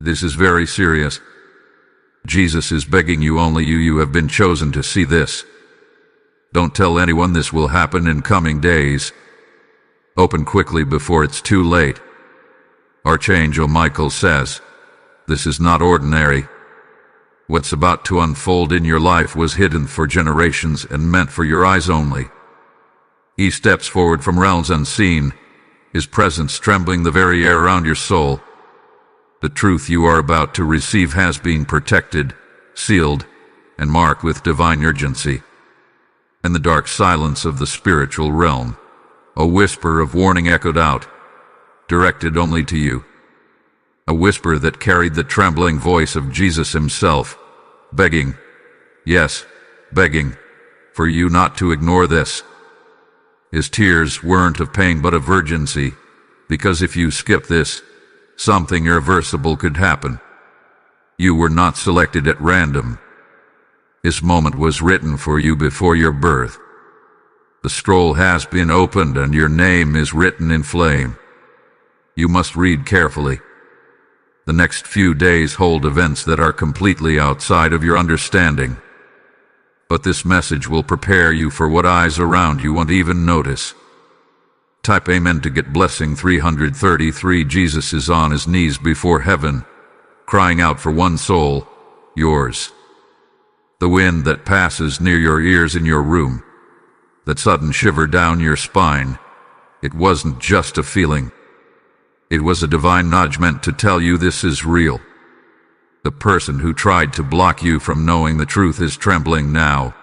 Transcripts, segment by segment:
This is very serious. Jesus is begging you, only you have been chosen to see this. Don't tell anyone this will happen in coming days. Open quickly before it's too late. Archangel Michael says, this is not ordinary. What's about to unfold in your life was hidden for generations and meant for your eyes only. He steps forward from realms unseen, his presence trembling the very air around your soul. The truth you are about to receive has been protected, sealed, and marked with divine urgency. In the dark silence of the spiritual realm, a whisper of warning echoed out, directed only to you. A whisper that carried the trembling voice of Jesus himself, begging, yes, begging, for you not to ignore this. His tears weren't of pain but of urgency, because if you skip this, something irreversible could happen. You were not selected at random. This moment was written for you before your birth. The scroll has been opened and your name is written in flame. You must read carefully. The next few days hold events that are completely outside of your understanding. But this message will prepare you for what eyes around you won't even notice. Type Amen to get blessing 333. Jesus is on his knees before heaven, crying out for one soul, yours. The wind that passes near your ears in your room, that sudden shiver down your spine, it wasn't just a feeling. It was a divine nudge meant to tell you this is real. The person who tried to block you from knowing the truth is trembling now.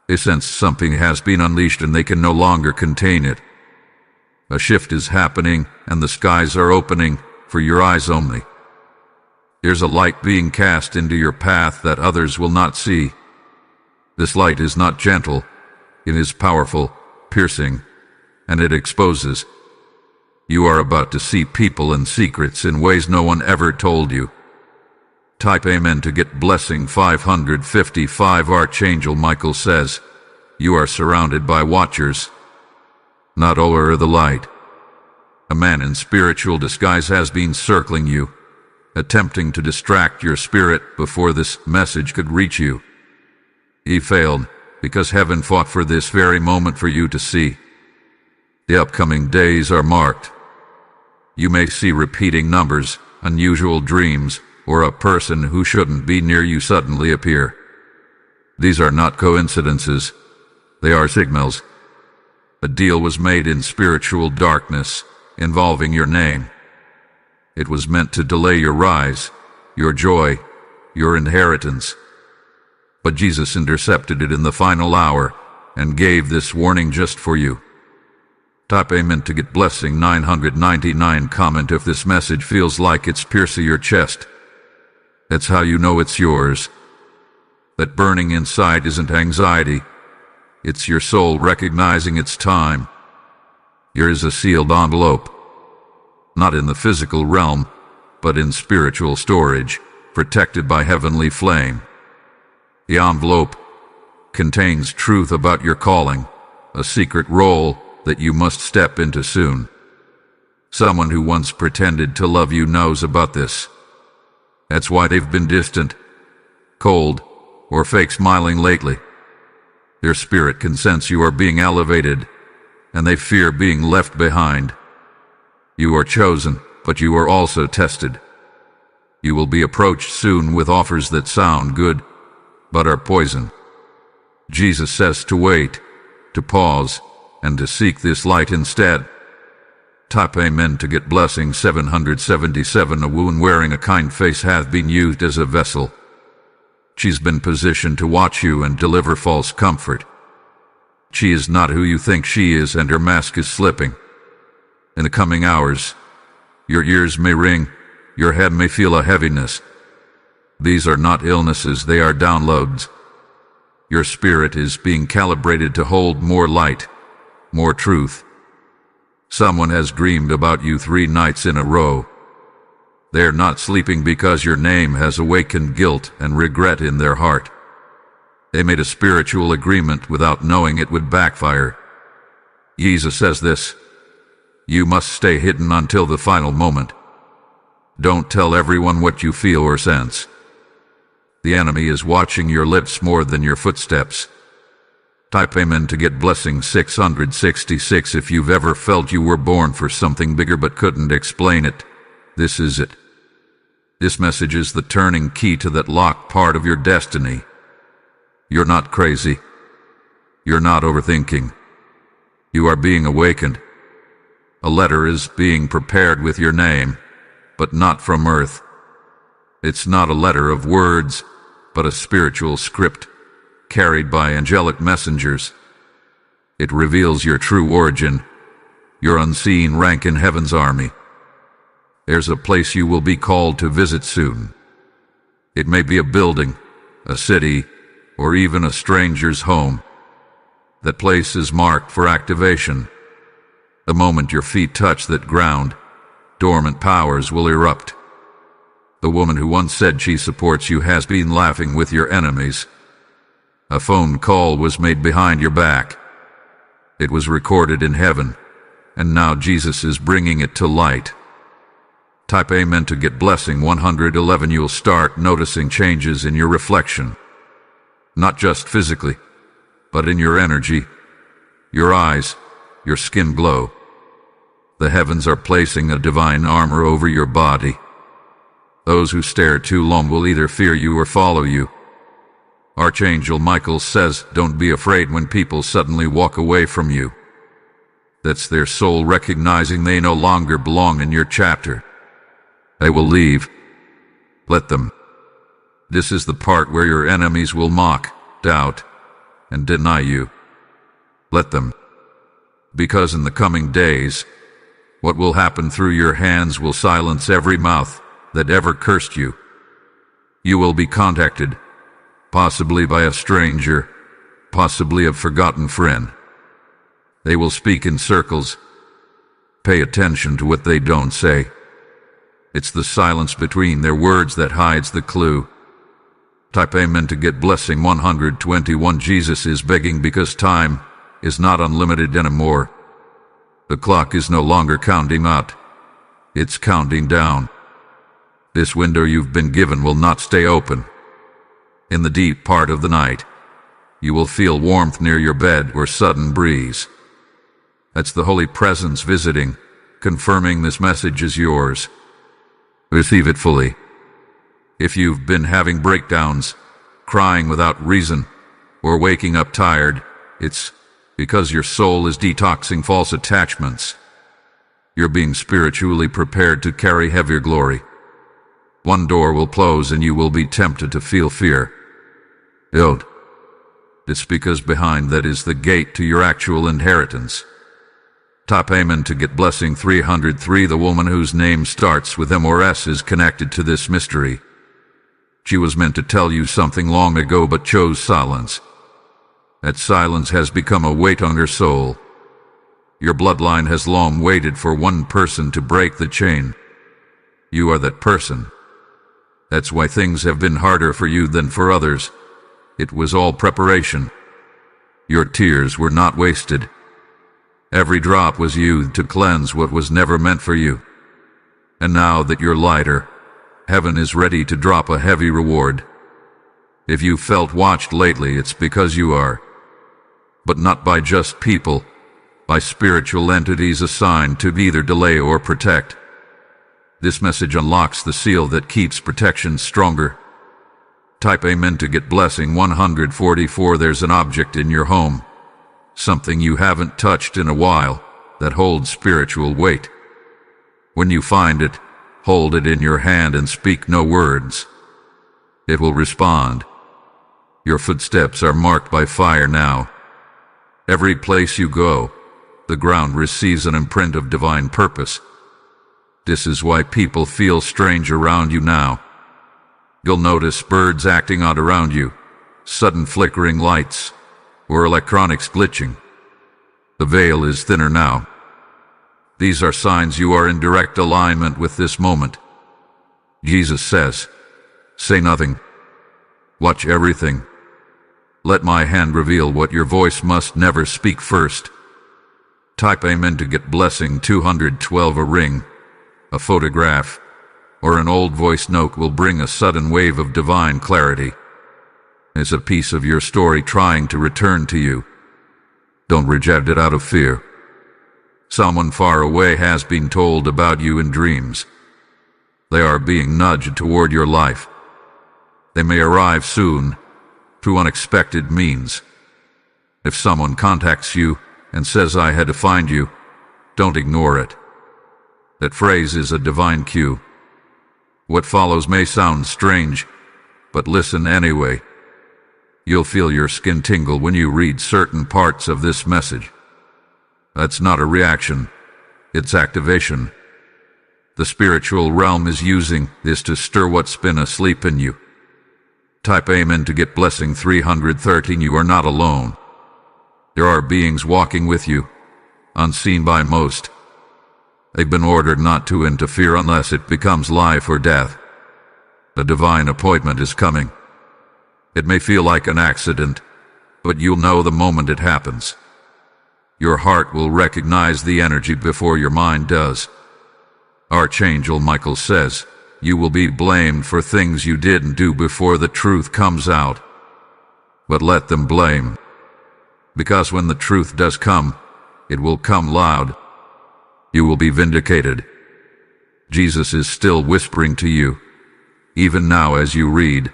They sense something has been unleashed and they can no longer contain it. A shift is happening and the skies are opening for your eyes only. There's a light being cast into your path that others will not see. This light is not gentle, it is powerful, piercing, and it exposes. You are about to see people and secrets in ways no one ever told you. Type Amen to get blessing 555. Archangel Michael says, you are surrounded by watchers. Not all are the light. A man in spiritual disguise has been circling you, attempting to distract your spirit before this message could reach you. He failed because heaven fought for this very moment for you to see. The upcoming days are marked. You may see repeating numbers, unusual dreams, or a person who shouldn't be near you suddenly appear. These are not coincidences. They are signals. A deal was made in spiritual darkness involving your name. It was meant to delay your rise, your joy, your inheritance. But Jesus intercepted it in the final hour and gave this warning just for you. Type Amen to get blessing 999. Comment if this message feels like it's piercing your chest. That's how you know it's yours. That burning inside isn't anxiety. It's your soul recognizing it's time. Here is a sealed envelope. Not in the physical realm, but in spiritual storage, protected by heavenly flame. The envelope contains truth about your calling, a secret role that you must step into soon. Someone who once pretended to love you knows about this. That's why they've been distant, cold, or fake smiling lately. Their spirit can sense you are being elevated, and they fear being left behind. You are chosen, but you are also tested. You will be approached soon with offers that sound good, but are poison. Jesus says to wait, to pause, and to seek this light instead. Type Amen to get blessing 777. A woman wearing a kind face hath been used as a vessel. She's been positioned to watch you and deliver false comfort. She is not who you think she is, and her mask is slipping. In the coming hours, your ears may ring, your head may feel a heaviness. These are not illnesses, they are downloads. Your spirit is being calibrated to hold more light, more truth. Someone has dreamed about you 3 nights in a row. They're not sleeping because your name has awakened guilt and regret in their heart. They made a spiritual agreement without knowing it would backfire. Jesus says this: you must stay hidden until the final moment. Don't tell everyone what you feel or sense. The enemy is watching your lips more than your footsteps. Type amen to get blessing 666 if you've ever felt you were born for something bigger but couldn't explain it. This is it. This message is the turning key to that locked part of your destiny. You're not crazy. You're not overthinking. You are being awakened. A letter is being prepared with your name, but not from earth. It's not a letter of words, but a spiritual script carried by angelic messengers. It reveals your true origin, your unseen rank in heaven's army. There's a place you will be called to visit soon. It may be a building, a city, or even a stranger's home. That place is marked for activation. The moment your feet touch that ground, dormant powers will erupt. The woman who once said she supports you has been laughing with your enemies. A phone call was made behind your back. It was recorded in heaven, and now Jesus is bringing it to light. Type amen to get blessing 111. You'll start noticing changes in your reflection. Not just physically, but in your energy, your eyes, your skin glow. The heavens are placing a divine armor over your body. Those who stare too long will either fear you or follow you. Archangel Michael says, don't be afraid when people suddenly walk away from you. That's their soul recognizing they no longer belong in your chapter. They will leave. Let them. This is the part where your enemies will mock, doubt, and deny you. Let them. Because in the coming days, what will happen through your hands will silence every mouth that ever cursed you. You will be contacted, possibly by a stranger, possibly a forgotten friend. They will speak in circles. Pay attention to what they don't say. It's the silence between their words that hides the clue. Type amen to get blessing 121. Jesus is begging because time is not unlimited anymore. The clock is no longer counting out. It's counting down. This window you've been given will not stay open. In the deep part of the night, you will feel warmth near your bed or sudden breeze. That's the Holy Presence visiting, confirming this message is yours. Receive it fully. If you've been having breakdowns, crying without reason, or waking up tired, it's because your soul is detoxing false attachments. You're being spiritually prepared to carry heavier glory. One door will close and you will be tempted to feel fear. Don't. It's because behind that is the gate to your actual inheritance. Top amen to get blessing 303. The woman whose name starts with M or S is connected to this mystery. She was meant to tell you something long ago but chose silence. That silence has become a weight on her soul. Your bloodline has long waited for one person to break the chain. You are that person. That's why things have been harder for you than for others. It was all preparation. Your tears were not wasted. Every drop was used to cleanse what was never meant for you. And now that you're lighter, heaven is ready to drop a heavy reward. If you felt watched lately, it's because you are. But not by just people, by spiritual entities assigned to either delay or protect. This message unlocks the seal that keeps protection stronger. Type amen to get blessing 144. There's an object in your home, something you haven't touched in a while, that holds spiritual weight. When you find it, hold it in your hand and speak no words. It will respond. Your footsteps are marked by fire now. Every place you go, the ground receives an imprint of divine purpose. This is why people feel strange around you now. You'll notice birds acting out around you, sudden flickering lights, or electronics glitching. The veil is thinner now. These are signs you are in direct alignment with this moment. Jesus says, say nothing. Watch everything. Let my hand reveal what your voice must never speak first. Type amen to get blessing 212. A ring, a photograph, or an old voice note will bring a sudden wave of divine clarity. It's a piece of your story trying to return to you. Don't reject it out of fear. Someone far away has been told about you in dreams. They are being nudged toward your life. They may arrive soon, through unexpected means. If someone contacts you and says, "I had to find you," don't ignore it. That phrase is a divine cue. What follows may sound strange, but listen anyway. You'll feel your skin tingle when you read certain parts of this message. That's not a reaction, it's activation. The spiritual realm is using this to stir what's been asleep in you. Type Amen to get blessing 313. You are not alone. There are beings walking with you, unseen by most. They've been ordered not to interfere unless it becomes life or death. A divine appointment is coming. It may feel like an accident, but you'll know the moment it happens. Your heart will recognize the energy before your mind does. Archangel Michael says, you will be blamed for things you didn't do before the truth comes out. But let them blame. Because when the truth does come, it will come loud. You will be vindicated. Jesus is still whispering to you, even now as you read.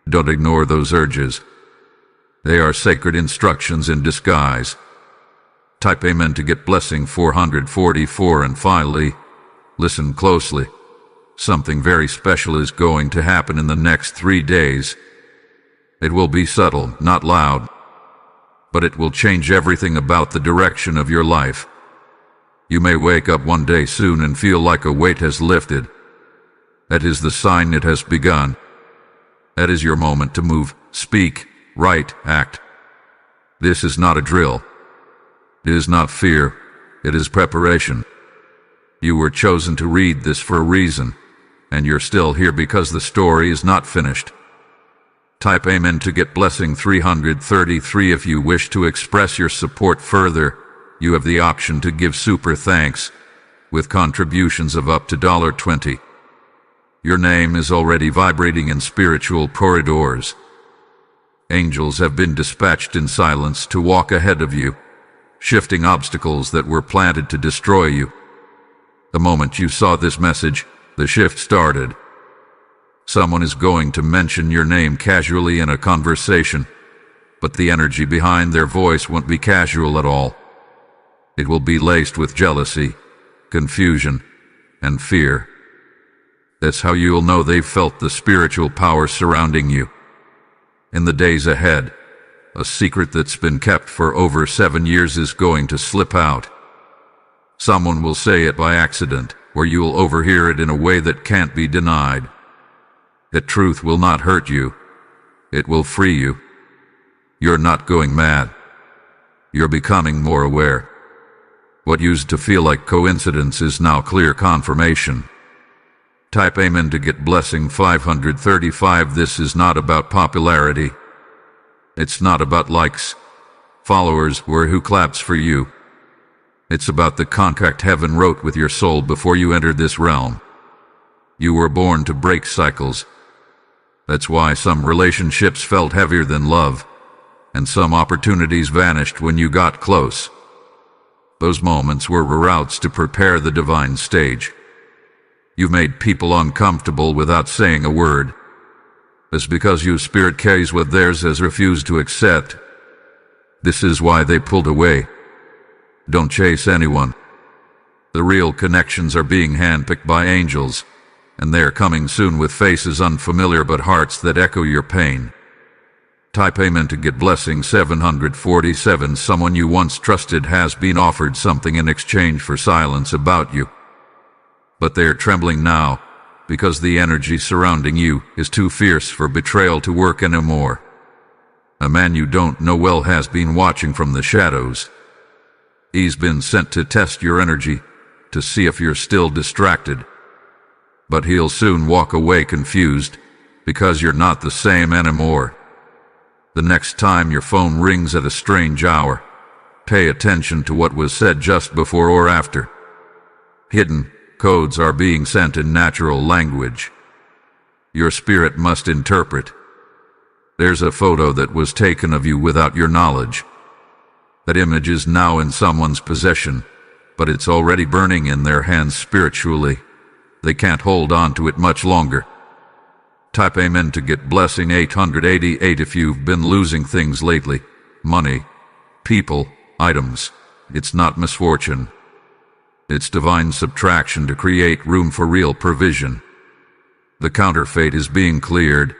Don't ignore those urges. They are sacred instructions in disguise. Type Amen to get blessing 444. And finally, listen closely. Something very special is going to happen in the next 3 days. It will be subtle, not loud, but it will change everything about the direction of your life. You may wake up one day soon and feel like a weight has lifted. That is the sign it has begun. That is your moment to move, speak, write, act. This is not a drill. It is not fear. It is preparation. You were chosen to read this for a reason, and you're still here because the story is not finished. Type Amen to get blessing 333. If you wish to express your support further, you have the option to give super thanks with contributions of up to $20. Your name is already vibrating in spiritual corridors. Angels have been dispatched in silence to walk ahead of you, shifting obstacles that were planted to destroy you. The moment you saw this message, the shift started. Someone is going to mention your name casually in a conversation, but the energy behind their voice won't be casual at all. It will be laced with jealousy, confusion, and fear. That's how you'll know they've felt the spiritual power surrounding you. In the days ahead, a secret that's been kept for over 7 years is going to slip out. Someone will say it by accident, or you will overhear it in a way that can't be denied. That truth will not hurt you. It will free you. You're not going mad. You're becoming more aware. What used to feel like coincidence is now clear confirmation. Type Amen to get blessing 535. This is not about popularity. It's not about likes, followers, or who claps for you. It's about the contract heaven wrote with your soul before you entered this realm. You were born to break cycles. That's why some relationships felt heavier than love, and some opportunities vanished when you got close. Those moments were routes to prepare the divine stage. You've made people uncomfortable without saying a word. It's because your spirit carries what theirs has refused to accept. This is why they pulled away. Don't chase anyone. The real connections are being handpicked by angels, and they are coming soon with faces unfamiliar but hearts that echo your pain. Type Amen to get blessing 747. Someone you once trusted has been offered something in exchange for silence about you. But they are trembling now, because the energy surrounding you is too fierce for betrayal to work anymore. A man you don't know well has been watching from the shadows. He's been sent to test your energy, to see if you're still distracted. But he'll soon walk away confused, because you're not the same anymore. The next time your phone rings at a strange hour, pay attention to what was said just before or after. Hidden, Codes are being sent in natural language. Your spirit must interpret. There's a photo that was taken of you without your knowledge. That image is now in someone's possession, but it's already burning in their hands spiritually. They can't hold on to it much longer. Type Amen to get blessing 888 if you've been losing things lately. Money, people, items. It's not misfortune. It's divine subtraction to create room for real provision. The counterfeit is being cleared.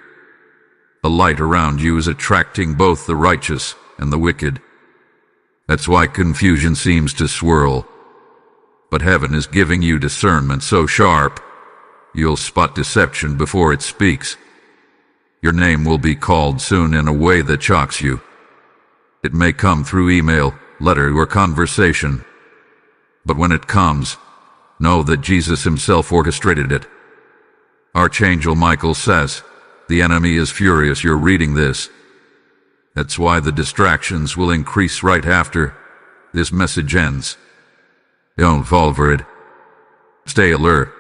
The light around you is attracting both the righteous and the wicked. That's why confusion seems to swirl. But heaven is giving you discernment so sharp, you'll spot deception before it speaks. Your name will be called soon in a way that shocks you. It may come through email, letter, or conversation. But when it comes, know that Jesus himself orchestrated it. Archangel Michael says, the enemy is furious you're reading this. That's why the distractions will increase right after this message ends. Don't fall for it. Stay alert.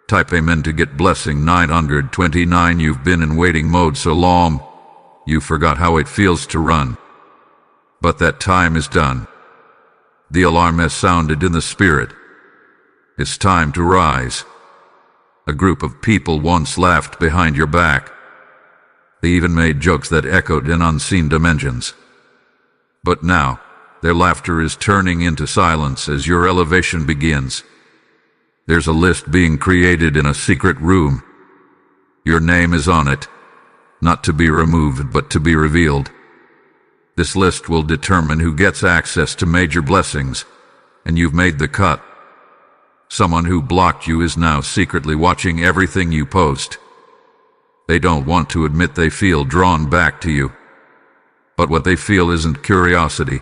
Type Amen to get blessing 929. You've been in waiting mode so long, you forgot how it feels to run. But that time is done. The alarm has sounded in the spirit. It's time to rise. A group of people once laughed behind your back. They even made jokes that echoed in unseen dimensions. But now, their laughter is turning into silence as your elevation begins. There's a list being created in a secret room. Your name is on it, not to be removed but to be revealed. This list will determine who gets access to major blessings, and you've made the cut. Someone who blocked you is now secretly watching everything you post. They don't want to admit they feel drawn back to you. But what they feel isn't curiosity.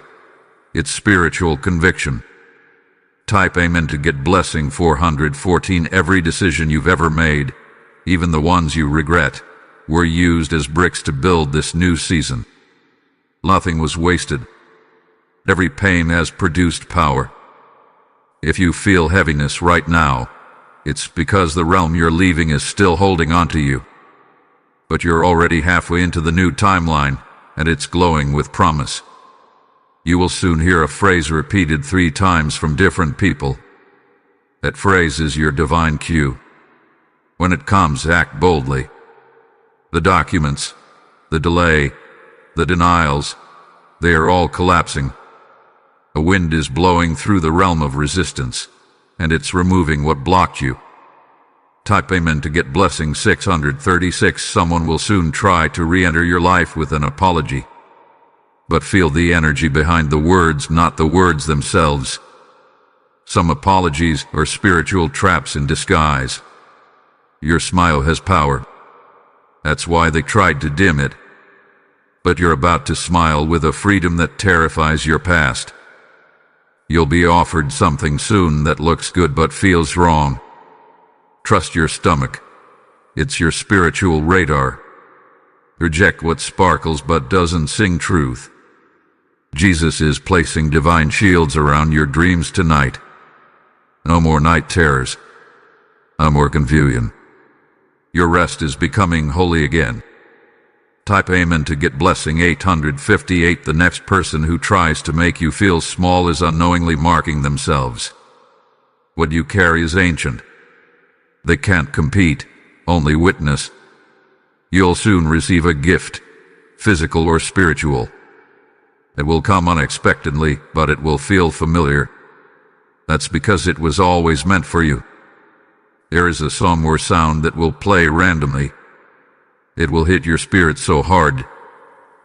It's spiritual conviction. Type Amen to get blessing 414. Every decision you've ever made, even the ones you regret, were used as bricks to build this new season. Nothing was wasted. Every pain has produced power. If you feel heaviness right now, it's because the realm you're leaving is still holding on to you. But you're already halfway into the new timeline, and it's glowing with promise. You will soon hear a phrase repeated 3 times from different people. That phrase is your divine cue. When it comes, act boldly. The documents, the delay, the denials, they are all collapsing. A wind is blowing through the realm of resistance, and it's removing what blocked you. Type Amen to get blessing 636. Someone will soon try to re-enter your life with an apology. But feel the energy behind the words, not the words themselves. Some apologies are spiritual traps in disguise. Your smile has power. That's why they tried to dim it. But you're about to smile with a freedom that terrifies your past. You'll be offered something soon that looks good but feels wrong. Trust your stomach. It's your spiritual radar. Reject what sparkles but doesn't sing truth. Jesus is placing divine shields around your dreams tonight. No more night terrors. No more confusion. Your rest is becoming holy again. Type Amen to get blessing 858. The next person who tries to make you feel small is unknowingly marking themselves. What you carry is ancient. They can't compete, only witness. You'll soon receive a gift, physical or spiritual. It will come unexpectedly, but it will feel familiar. That's because it was always meant for you. There is a song or sound that will play randomly. It will hit your spirit so hard,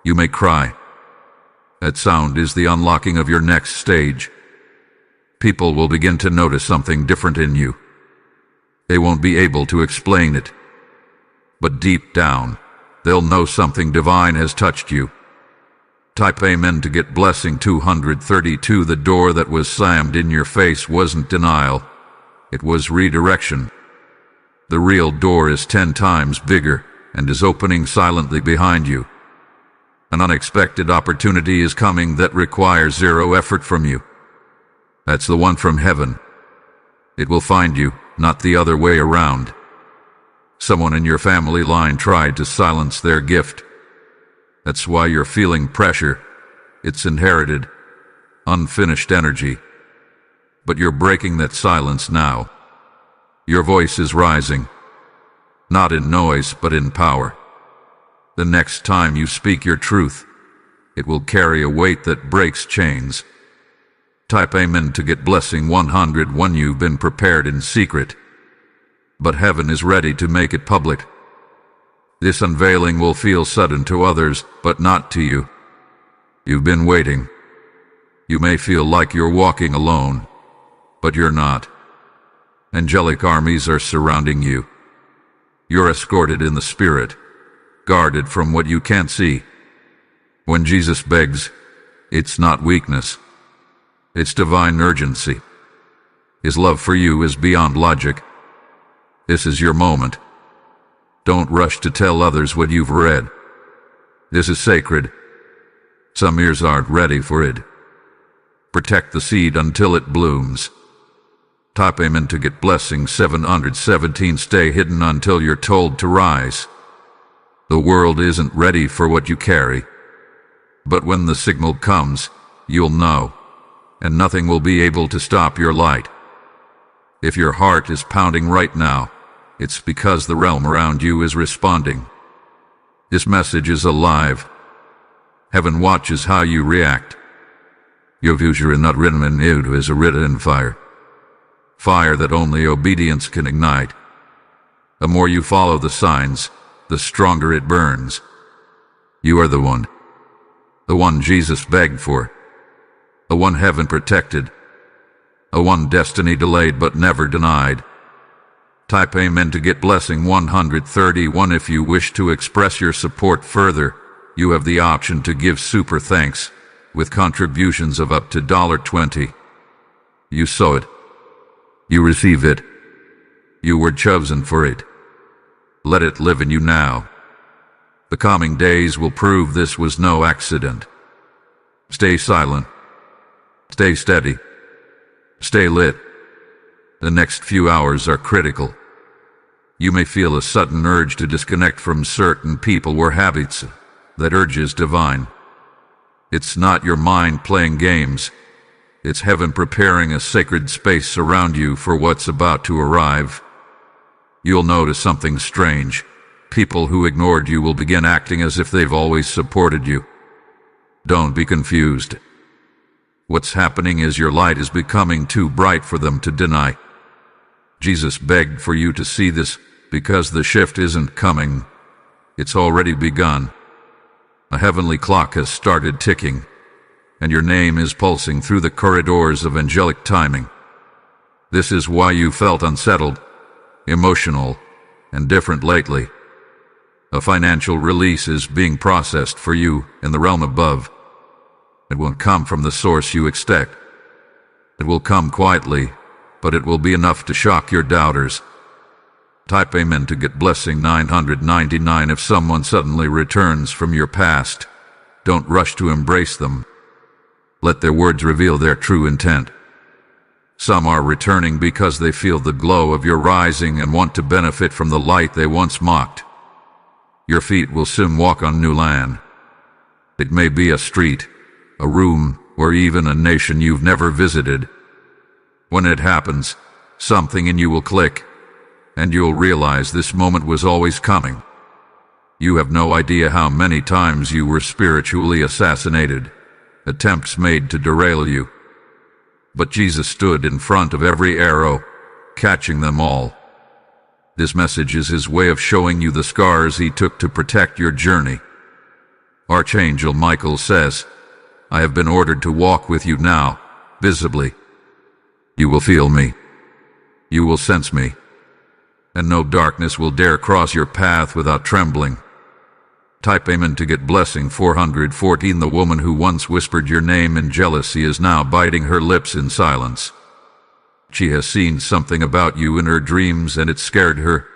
you may cry. That sound is the unlocking of your next stage. People will begin to notice something different in you. They won't be able to explain it. But deep down, they'll know something divine has touched you. Type Amen to get blessing 232. The door that was slammed in your face wasn't denial. It was redirection. The real door is 10 times bigger and is opening silently behind you. An unexpected opportunity is coming that requires zero effort from you. That's the one from heaven. It will find you, not the other way around. Someone in your family line tried to silence their gift. That's why you're feeling pressure. It's inherited, unfinished energy. But you're breaking that silence now. Your voice is rising, not in noise, but in power. The next time you speak your truth, it will carry a weight that breaks chains. Type Amen to get blessing 100 when you've been prepared in secret, but heaven is ready to make it public. This unveiling will feel sudden to others, but not to you. You've been waiting. You may feel like you're walking alone, but you're not. Angelic armies are surrounding you. You're escorted in the Spirit, guarded from what you can't see. When Jesus begs, it's not weakness. It's divine urgency. His love for you is beyond logic. This is your moment. Don't rush to tell others what you've read. This is sacred. Some ears aren't ready for it. Protect the seed until it blooms. Type Amen to get blessing 717. Stay hidden until you're told to rise. The world isn't ready for what you carry. But when the signal comes, you'll know, and nothing will be able to stop your light. If your heart is pounding right now, it's because the realm around you is responding. This message is alive. Heaven watches how you react. Your future is not written in it is written in fire. Fire that only obedience can ignite. The more you follow the signs, the stronger it burns. You are the one Jesus begged for, the one heaven protected, the one destiny delayed but never denied. Type Amen to get blessing 131. If you wish to express your support further, you have the option to give super thanks with contributions of up to $20. You sow it. You receive it. You were chosen for it. Let it live in you now. The coming days will prove this was no accident. Stay silent. Stay steady. Stay lit. The next few hours are critical. You may feel a sudden urge to disconnect from certain people or habits. That urge is divine. It's not your mind playing games. It's heaven preparing a sacred space around you for what's about to arrive. You'll notice something strange. People who ignored you will begin acting as if they've always supported you. Don't be confused. What's happening is your light is becoming too bright for them to deny. Jesus begged for you to see this because the shift isn't coming. It's already begun. A heavenly clock has started ticking, and your name is pulsing through the corridors of angelic timing. This is why you felt unsettled, emotional, and different lately. A financial release is being processed for you in the realm above. It won't come from the source you expect. It will come quietly, but it will be enough to shock your doubters. Type Amen to get blessing 999. If someone suddenly returns from your past, don't rush to embrace them. Let their words reveal their true intent. Some are returning because they feel the glow of your rising and want to benefit from the light they once mocked. Your feet will soon walk on new land. It may be a street, a room, or even a nation you've never visited. When it happens, something in you will click, and you'll realize this moment was always coming. You have no idea how many times you were spiritually assassinated, attempts made to derail you. But Jesus stood in front of every arrow, catching them all. This message is his way of showing you the scars he took to protect your journey. Archangel Michael says, I have been ordered to walk with you now, visibly. You will feel me. You will sense me. And no darkness will dare cross your path without trembling. Type Amen to get blessing 414. The woman who once whispered your name in jealousy is now biting her lips in silence. She has seen something about you in her dreams and it scared her.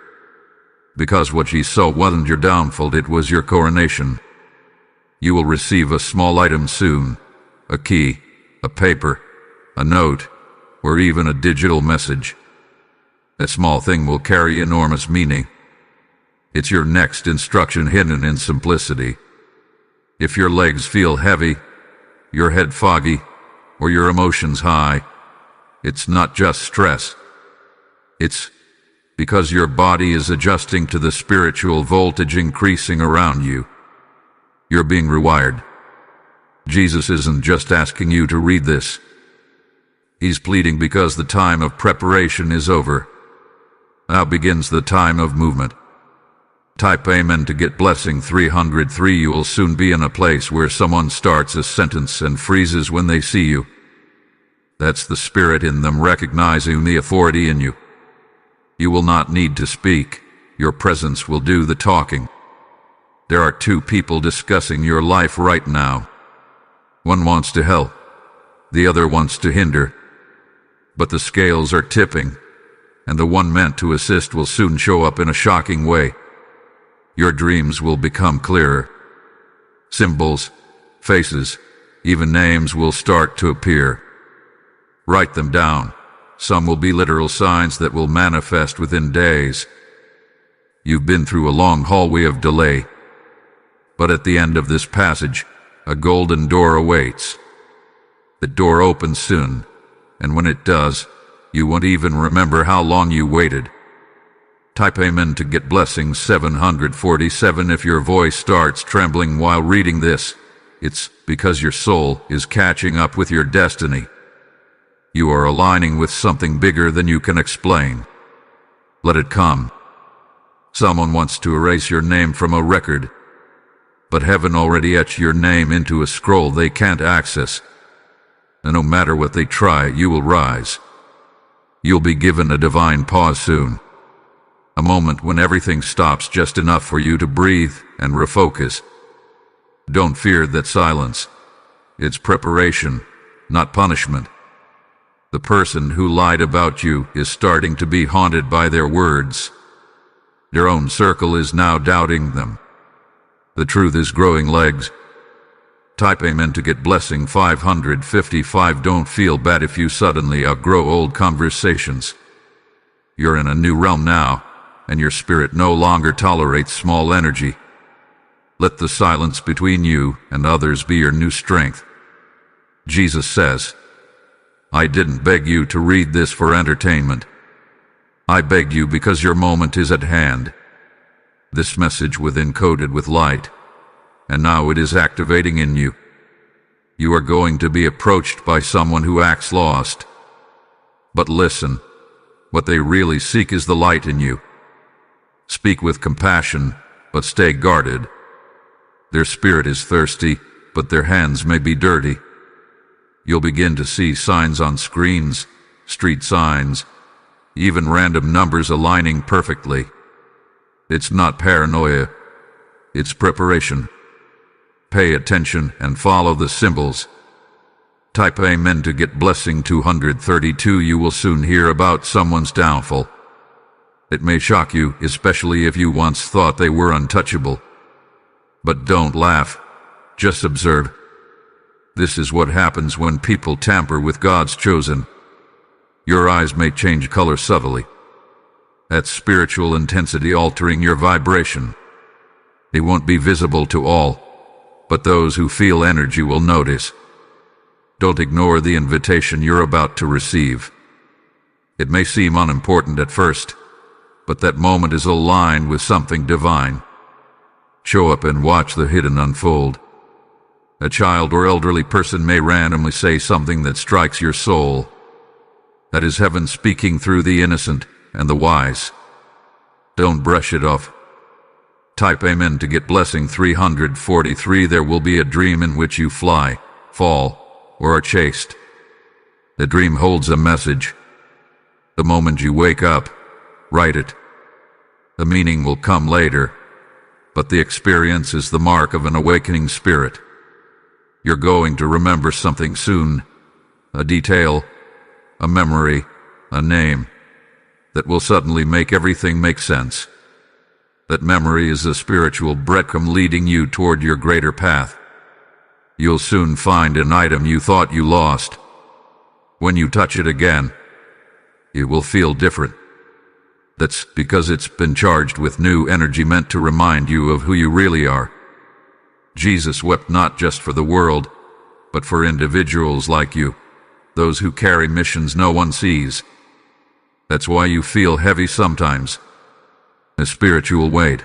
Because what she saw wasn't your downfall, it was your coronation. You will receive a small item soon, a key, a paper, a note, or even a digital message. A small thing will carry enormous meaning. It's your next instruction hidden in simplicity. If your legs feel heavy, your head foggy, or your emotions high, it's not just stress. It's because your body is adjusting to the spiritual voltage increasing around you. You're being rewired. Jesus isn't just asking you to read this. He's pleading because the time of preparation is over. Now begins the time of movement. Type Amen to get blessing 303. You will soon be in a place where someone starts a sentence and freezes when they see you. That's the spirit in them recognizing the authority in you. You will not need to speak. Your presence will do the talking. There are two people discussing your life right now. One wants to help. The other wants to hinder. But the scales are tipping, and the one meant to assist will soon show up in a shocking way. Your dreams will become clearer. Symbols, faces, even names will start to appear. Write them down. Some will be literal signs that will manifest within days. You've been through a long hallway of delay, but at the end of this passage, a golden door awaits. The door opens soon, and when it does, you won't even remember how long you waited. Type Amen to get blessing 747. If your voice starts trembling while reading this, it's because your soul is catching up with your destiny. You are aligning with something bigger than you can explain. Let it come. Someone wants to erase your name from a record, but heaven already etched your name into a scroll they can't access. And no matter what they try, you will rise. You'll be given a divine pause soon. A moment when everything stops just enough for you to breathe and refocus. Don't fear that silence. It's preparation, not punishment. The person who lied about you is starting to be haunted by their words. Their own circle is now doubting them. The truth is growing legs. Type Amen to get blessing 555. Don't feel bad if you suddenly outgrow old conversations. You're in a new realm now, and your spirit no longer tolerates small energy. Let the silence between you and others be your new strength. Jesus says, I didn't beg you to read this for entertainment. I begged you because your moment is at hand. This message was encoded with light, and now it is activating in you. You are going to be approached by someone who acts lost. But listen, what they really seek is the light in you. Speak with compassion, but stay guarded. Their spirit is thirsty, but their hands may be dirty. You'll begin to see signs on screens, street signs, even random numbers aligning perfectly. It's not paranoia, it's preparation. Pay attention and follow the symbols. Type Amen to get blessing 232. You will soon hear about someone's downfall. It may shock you, especially if you once thought they were untouchable. But don't laugh, just observe. This is what happens when people tamper with God's chosen. Your eyes may change color subtly. That's spiritual intensity altering your vibration. They won't be visible to all, but those who feel energy will notice. Don't ignore the invitation you're about to receive. It may seem unimportant at first, but that moment is aligned with something divine. Show up and watch the hidden unfold. A child or elderly person may randomly say something that strikes your soul. That is heaven speaking through the innocent and the wise. Don't brush it off. Type Amen to get blessing 343. There will be a dream in which you fly, fall, or are chased. The dream holds a message. The moment you wake up, write it. The meaning will come later, but the experience is the mark of an awakening spirit. You're going to remember something soon, a detail, a memory, a name, that will suddenly make everything make sense. That memory is a spiritual breadcrumb leading you toward your greater path. You'll soon find an item you thought you lost. When you touch it again, it will feel different. That's because it's been charged with new energy meant to remind you of who you really are. Jesus wept not just for the world, but for individuals like you, those who carry missions no one sees. That's why you feel heavy sometimes, a spiritual weight.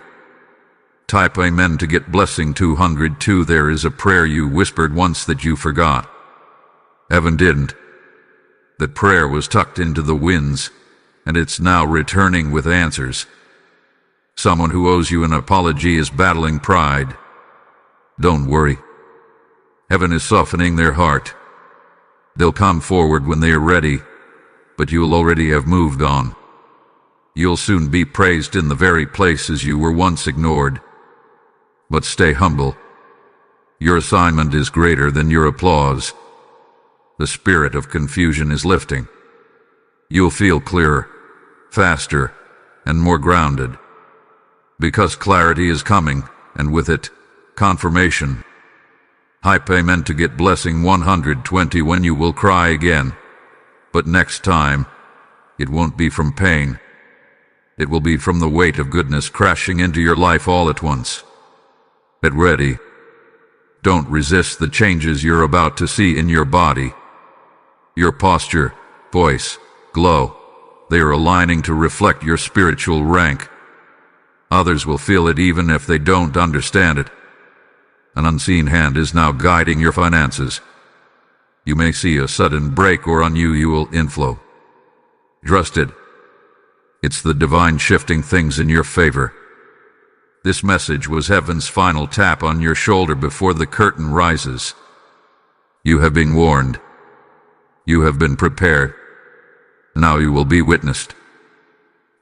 Type Amen to get blessing 202. There is a prayer you whispered once that you forgot. Evan didn't. That prayer was tucked into the winds, and it's now returning with answers. Someone who owes you an apology is battling pride. Don't worry. Heaven is softening their heart. They'll come forward when they are ready, but you'll already have moved on. You'll soon be praised in the very places you were once ignored. But stay humble. Your assignment is greater than your applause. The spirit of confusion is lifting. You'll feel clearer, faster, and more grounded. Because clarity is coming, and with it, confirmation. Hype Amen to get blessing 120 when you will cry again. But next time, it won't be from pain. It will be from the weight of goodness crashing into your life all at once. Get ready. Don't resist the changes you're about to see in your body. Your posture, voice, glow, they are aligning to reflect your spiritual rank. Others will feel it even if they don't understand it. An unseen hand is now guiding your finances. You may see a sudden break or unusual inflow. Trust it. It's the divine shifting things in your favor. This message was heaven's final tap on your shoulder before the curtain rises. You have been warned. You have been prepared. Now you will be witnessed.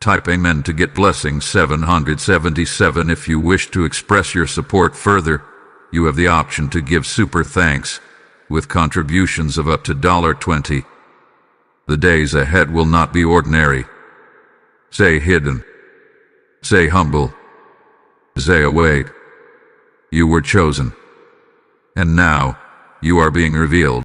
Type Amen to get blessing 777. If you wish to express your support further, you have the option to give super thanks with contributions of up to $20. The days ahead will not be ordinary. Say hidden. Say humble. Say await. You were chosen. And now, you are being revealed.